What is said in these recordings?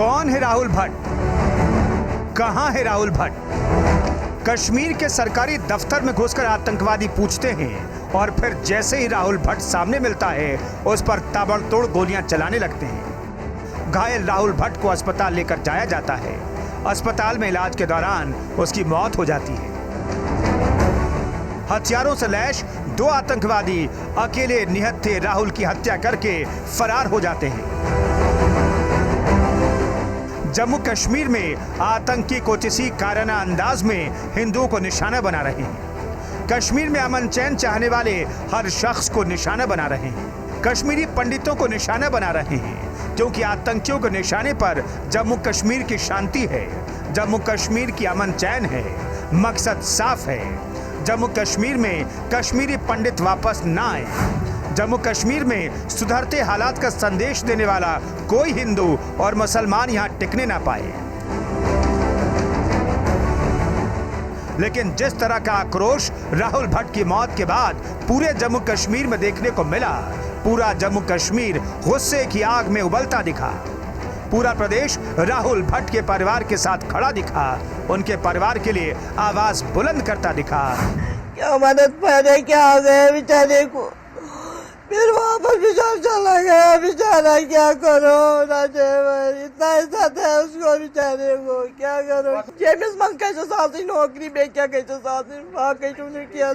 कौन है राहुल भट्ट? कहां है राहुल भट्ट? कश्मीर के सरकारी दफ्तर में घुसकर आतंकवादी पूछते हैं और फिर जैसे ही राहुल भट्ट सामने मिलता है उस पर ताबड़तोड़ गोलियां चलाने लगते हैं। घायल राहुल भट्ट को अस्पताल लेकर जाया जाता है। अस्पताल में इलाज के दौरान उसकी मौत हो जाती है। हथियारों से लैश 2 आतंकवादी अकेले निहत्थे राहुल की हत्या करके फरार हो जाते हैं। जम्मू कश्मीर में आतंकी कुछ इसी काराना अंदाज में हिंदुओं को निशाना बना रहे हैं। कश्मीर में अमन चैन चाहने वाले हर शख्स को निशाना बना रहे हैं। कश्मीरी पंडितों को निशाना बना रहे हैं क्योंकि आतंकियों के निशाने पर जम्मू कश्मीर की शांति है, जम्मू कश्मीर की अमन चैन है। मकसद साफ है, जम्मू कश्मीर में कश्मीरी पंडित वापस ना आए। जम्मू कश्मीर में सुधरते हालात का संदेश देने वाला कोई हिंदू और मुसलमान यहां टिकने ना पाए। लेकिन जिस तरह का आक्रोश राहुल भट्ट की मौत के बाद पूरे जम्मू कश्मीर में देखने को मिला, पूरा जम्मू कश्मीर गुस्से की आग में उबलता दिखा। पूरा प्रदेश राहुल भट्ट के परिवार के साथ खड़ा दिखा, उनके परिवार के लिए आवाज बुलंद करता दिखा। क्या मदद पाने क्या हो गया बेचारे को, फिर वापस बेचारा चला गया। बेचारा क्या करो, इतना ऐसा था उसको बेचारे को, क्या करो। जेम्स मन कैसे साथी नौकरी बे क्या कैसे साथी बाकी तुमने किया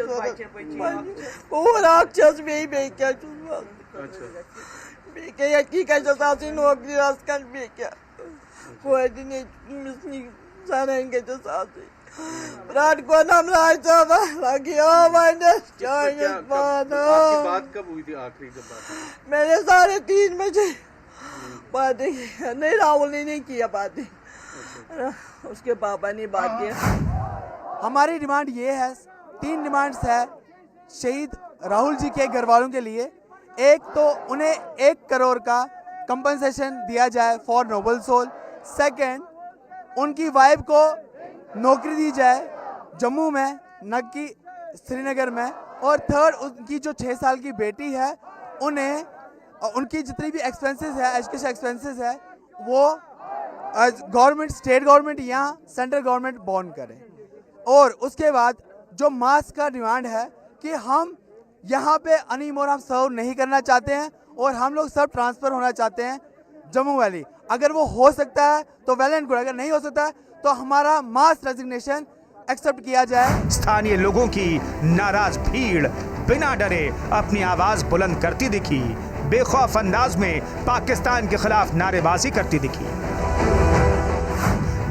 और राक्षस में बे क्या बेके की कैसे साथी नौकरी राजकन बे क्या कोई दिन सारे कैसे साथी रात को नाम राजा लगी मैंने बात कब हुई थी आखिरी जब बात? मैंने 3:30 बजे बातें नहीं, राहुल ने नहीं किया बातें, उसके पापा ने बात किया। हमारी डिमांड ये है, 3 डिमांड्स है शहीद राहुल जी के घर वालों के लिए। एक तो उन्हें 1 करोड़ का कंपनसेशन दिया जाए फॉर नोबल सोल। सेकंड, उनकी वाइफ को नौकरी दी जाए जम्मू में, न कि श्रीनगर में। और थर्ड, उनकी जो 6 साल की बेटी है उन्हें उनकी जितनी भी एक्सपेंसेस है, एजुकेशन एक्सपेंसेस है, वो गवर्नमेंट, स्टेट गवर्नमेंट या सेंट्रल गवर्नमेंट बॉन्ड करे। और उसके बाद जो मास का डिमांड है कि हम यहाँ पे अनीमोर हम सर्व नहीं करना चाहते हैं और हम लोग सब ट्रांसफ़र होना चाहते हैं जम्मू वैली। अगर वो हो सकता है तो वेल एंड गुड, अगर नहीं हो सकता है तो हमारा मास रेजिग्नेशन एक्सेप्ट किया जाए। स्थानीय लोगों की नाराज भीड़ बिना डरे अपनी आवाज बुलंद करती दिखी, बेखौफ अंदाज में पाकिस्तान के खिलाफ नारेबाजी करती दिखी।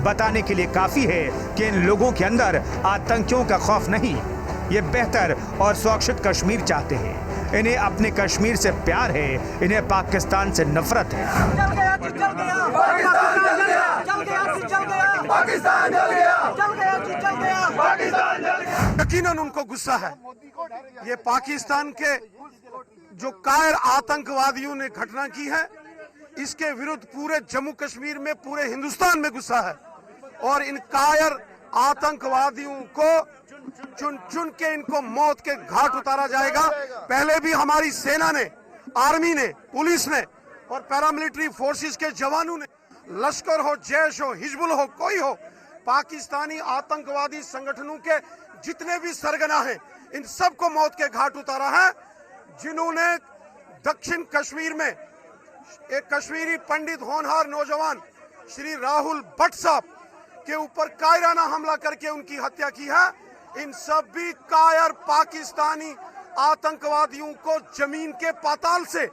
बताने के लिए काफी है कि इन लोगों के अंदर आतंकियों का खौफ नहीं, ये बेहतर और सुरक्षित कश्मीर चाहते हैं। इन्हें अपने कश्मीर से प्यार है, इन्हें पाकिस्तान से नफरत है। यकीनन उनको गुस्सा है। ये पाकिस्तान के जो कायर आतंकवादियों ने घटना की है, इसके विरुद्ध पूरे जम्मू कश्मीर में, पूरे हिंदुस्तान में गुस्सा है। और इन कायर आतंकवादियों को चुन चुन के इनको मौत के घाट उतारा जाएगा। पहले भी हमारी सेना ने, आर्मी ने, पुलिस ने और पैरामिलिट्री फोर्सेस के जवानों ने, लश्कर हो, जैश हो, हिजबुल हो, कोई हो, पाकिस्तानी आतंकवादी संगठनों के जितने भी सरगना हैं, इन सबको मौत के घाट उतारा है। जिन्होंने दक्षिण कश्मीर में एक कश्मीरी पंडित, होनहार नौजवान श्री राहुल भट्ट साहब के ऊपर कायराना हमला करके उनकी हत्या की है, इन सभी कायर पाकिस्तानी आतंकवादियों को जमीन के पाताल से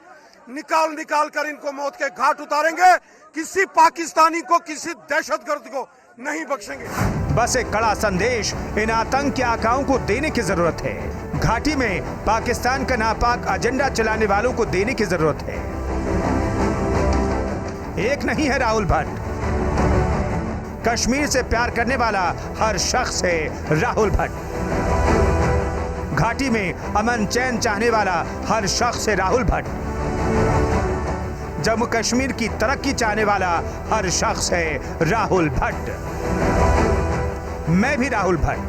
निकाल कर इनको मौत के घाट उतारेंगे। किसी पाकिस्तानी को, किसी दहशतगर्द को नहीं बख्शेंगे। बस एक कड़ा संदेश इन आतंकी आकाओं को देने की जरूरत है। घाटी में पाकिस्तान का नापाक एजेंडा चलाने वालों को देने की जरूरत है। एक नहीं है राहुल भट्ट, कश्मीर से प्यार करने वाला हर शख्स है राहुल भट्ट। घाटी में अमन चैन चाहने वाला हर शख्स है राहुल भट्ट। जम्मू कश्मीर की तरक्की चाहने वाला हर शख्स है राहुल भट्ट। मैं भी राहुल भट्ट।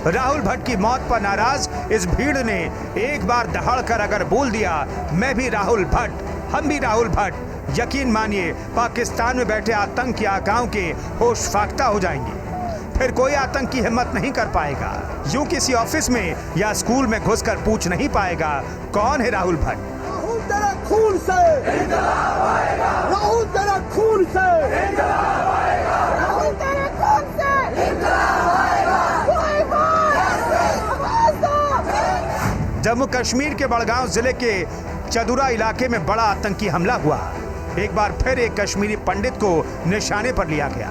राहुल भट्ट की मौत पर नाराज इस भीड़ ने एक बार दहाड़ कर अगर बोल दिया मैं भी राहुल भट्ट, हम भी राहुल भट्ट, यकीन मानिए पाकिस्तान में बैठे आतंकी आकाओं के होश फाख्ता हो जाएंगे। फिर कोई आतंकी हिम्मत नहीं कर पाएगा, यूं किसी ऑफिस में या स्कूल में घुसकर पूछ नहीं पाएगा कौन है राहुल भट्ट। राहुल तेरा खून से इंकलाब आएगा, राहुल तेरा खून से इंकलाब आएगा, राहुल तेरे खून से इंकलाब आएगा। जम्मू कश्मीर के बड़गांव जिले के चदुरा इलाके में बड़ा आतंकी हमला हुआ। एक बार फिर एक कश्मीरी पंडित को निशाने पर लिया गया।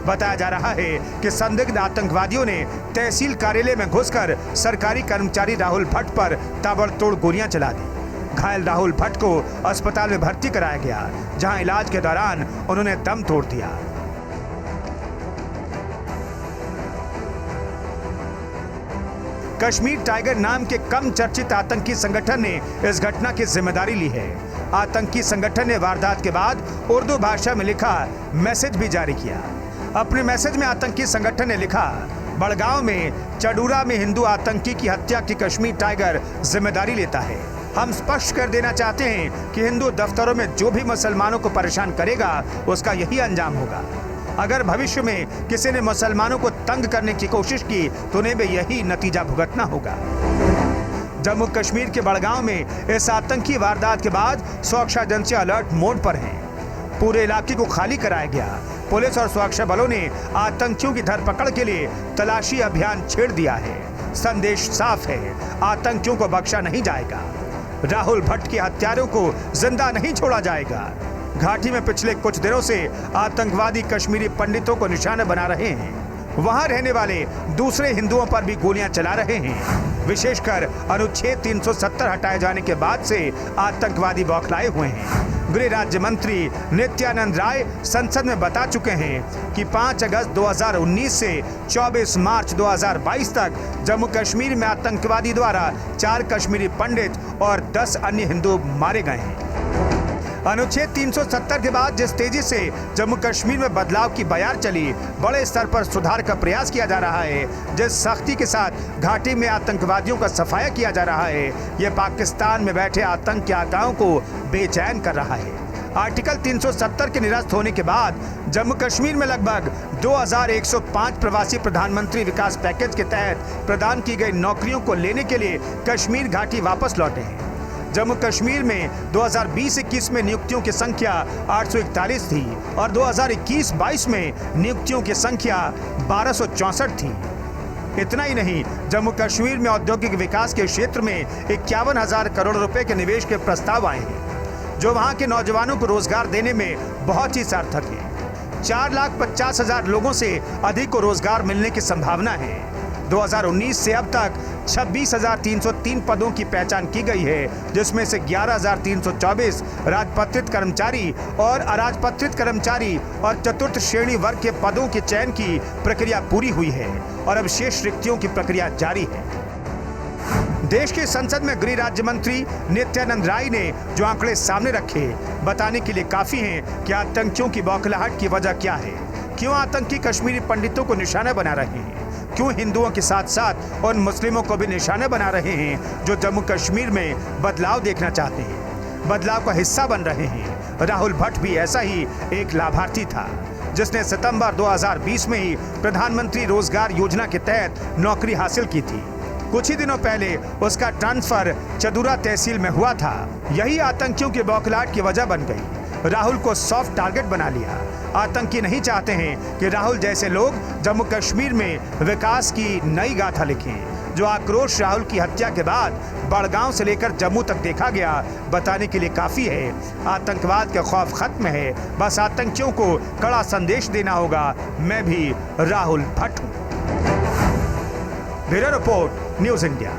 बताया जा रहा है कि संदिग्ध आतंकवादियों ने तहसील कार्यालय में घुसकर सरकारी कर्मचारी राहुल भट्ट पर ताबड़तोड़ गोलियां चला दी। घायल राहुल भट्ट को अस्पताल में भर्ती कराया गया, जहां इलाज के दौरान उन्होंने दम तोड़ दिया। कश्मीर टाइगर नाम के कम चर्चित आतंकी संगठन ने इस घटना की जिम्मेदारी ली है। आतंकी संगठन ने वारदात के बाद उर्दू भाषा में लिखा मैसेज भी जारी किया। अपने मैसेज में आतंकी संगठन ने लिखा, बड़गांव में चडूरा में हिंदू आतंकी की हत्या की कश्मीर टाइगर जिम्मेदारी लेता है। हम स्पष्ट कर देना चाहते हैं कि हिंदू दफ्तरों में जो भी मुसलमानों को परेशान करेगा उसका यही अंजाम होगा। अगर भविष्य में किसी ने मुसलमानों को तंग करने की कोशिश की तो उन्हें भी यही नतीजा भुगतना होगा। जम्मू कश्मीर के बड़गांव में इस आतंकी वारदात के बाद सुरक्षा एजेंसियां अलर्ट मोड पर हैं। पूरे इलाके को खाली कराया गया। पुलिस और सुरक्षा बलों ने आतंकियों की धरपकड़ के लिए तलाशी अभियान छेड़ दिया है। संदेश साफ है, आतंकियों को बख्शा नहीं जाएगा। राहुल भट्ट के हत्यारों को जिंदा नहीं छोड़ा जाएगा। घाटी में पिछले कुछ दिनों से आतंकवादी कश्मीरी पंडितों को निशाना बना रहे हैं। वहां रहने वाले दूसरे हिंदुओं पर भी गोलियां चला रहे हैं। विशेषकर अनुच्छेद 370 हटाए जाने के बाद से आतंकवादी बौखलाए हुए हैं। गृह राज्य मंत्री नित्यानंद राय संसद में बता चुके हैं कि 5 अगस्त 2019 से 24 मार्च 2022 तक जम्मू कश्मीर में आतंकवादी द्वारा 4 कश्मीरी पंडित और 10 अन्य हिंदू मारे गए हैं। अनुच्छेद 370 के बाद जिस तेजी से जम्मू कश्मीर में बदलाव की बयार चली, बड़े स्तर पर सुधार का प्रयास किया जा रहा है, जिस सख्ती के साथ घाटी में आतंकवादियों का सफाया किया जा रहा है, यह पाकिस्तान में बैठे आतंकी आकाओं को बेचैन कर रहा है। आर्टिकल 370 के निरस्त होने के बाद जम्मू कश्मीर में लगभग 2105 प्रवासी प्रधानमंत्री विकास पैकेज के तहत प्रदान की गई नौकरियों को लेने के लिए कश्मीर घाटी वापस लौटे हैं। जम्मू कश्मीर में 2020-21 में नियुक्तियों की संख्या 841 थी और 2021-22 में नियुक्तियों की संख्या 1264 थी। इतना ही नहीं, जम्मू कश्मीर में औद्योगिक विकास के क्षेत्र में 51,000 करोड़ रुपए के निवेश के प्रस्ताव आए हैं, जो वहां के नौजवानों को रोजगार देने में बहुत ही सार्थक है। 4,50,000 लोगों से अधिक को रोजगार मिलने की संभावना है। 2019 से अब तक 26,303 पदों की पहचान की गई है, जिसमें से 11,324 राजपत्रित कर्मचारी और अराजपत्रित कर्मचारी और चतुर्थ श्रेणी वर्ग के पदों के चयन की प्रक्रिया पूरी हुई है और अब शेष रिक्तियों की प्रक्रिया जारी है। देश की संसद में गृह राज्य मंत्री नित्यानंद राय ने जो आंकड़े सामने रखे, बताने के लिए काफी हैं कि आतंकियों की बौखलाहट की वजह क्या है, क्यों आतंकी कश्मीरी पंडितों को निशाना बना रहे हैं, क्यों हिंदुओं के साथ साथ उन मुस्लिमों को भी निशाना बना रहे हैं जो जम्मू कश्मीर में बदलाव देखना चाहते हैं, बदलाव का हिस्सा बन रहे हैं। राहुल भट्ट भी ऐसा ही एक लाभार्थी था, जिसने सितंबर 2020 में ही प्रधानमंत्री रोजगार योजना के तहत नौकरी हासिल की थी। कुछ ही दिनों पहले उसका ट्रांसफर चदुरा तहसील में हुआ था। यही आतंकियों की बौखलाहट की वजह बन गई। राहुल को सॉफ्ट टारगेट बना लिया। आतंकी नहीं चाहते हैं कि राहुल जैसे लोग जम्मू कश्मीर में विकास की नई गाथा लिखें। जो आक्रोश राहुल की हत्या के बाद बड़गांव से लेकर जम्मू तक देखा गया, बताने के लिए काफी है। आतंकवाद का खौफ खत्म है, बस आतंकियों को कड़ा संदेश देना होगा, मैं भी राहुल भट्ट हूं। Bureau report, news India.